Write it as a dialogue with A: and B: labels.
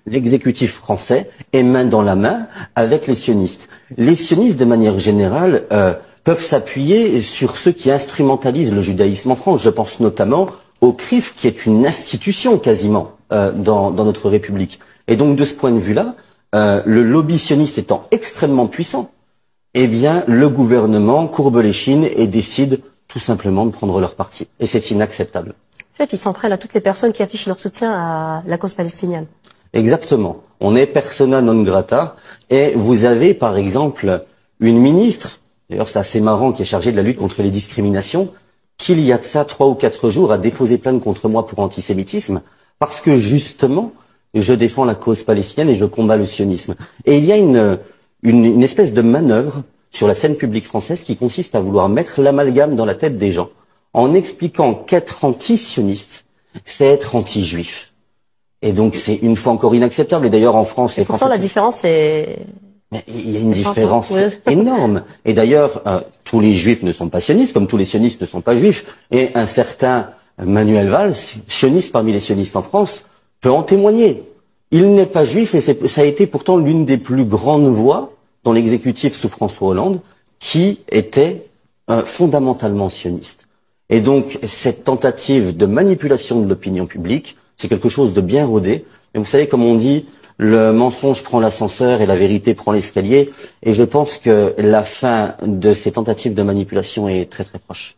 A: l'exécutif français est main dans la main avec les sionistes. Les sionistes, de manière générale, peuvent s'appuyer sur ceux qui instrumentalisent le judaïsme en France. Je pense notamment au CRIF, qui est une institution quasiment dans notre République. Et donc, de ce point de vue-là, le lobby sioniste étant extrêmement puissant, eh bien, le gouvernement courbe les chines et décide tout simplement de prendre leur parti. Et c'est inacceptable.
B: En fait, ils s'en prennent à toutes les personnes qui affichent leur soutien à la cause palestinienne.
A: Exactement. On est persona non grata. Et vous avez, par exemple, une ministre, d'ailleurs c'est assez marrant, qui est chargée de la lutte contre les discriminations, qui il y a de ça 3 ou 4 jours a déposé plainte contre moi pour antisémitisme, parce que justement, je défends la cause palestinienne et je combats le sionisme. Et il y a une espèce de manœuvre sur la scène publique française qui consiste à vouloir mettre l'amalgame dans la tête des gens, en expliquant qu'être anti-sioniste, c'est être anti-juif. Et donc c'est une fois encore inacceptable. Et d'ailleurs en France, les Français...
B: Pourtant la différence est...
A: Mais il y a une différence énorme. Et d'ailleurs, tous les juifs ne sont pas sionistes, comme tous les sionistes ne sont pas juifs. Et un certain Manuel Valls, sioniste parmi les sionistes en France, peut en témoigner. Il n'est pas juif et ça a été pourtant l'une des plus grandes voix dans l'exécutif sous François Hollande qui était fondamentalement sioniste. Et donc cette tentative de manipulation de l'opinion publique, c'est quelque chose de bien rodé. Et vous savez, comme on dit, le mensonge prend l'ascenseur et la vérité prend l'escalier. Et je pense que la fin de ces tentatives de manipulation est très très proche.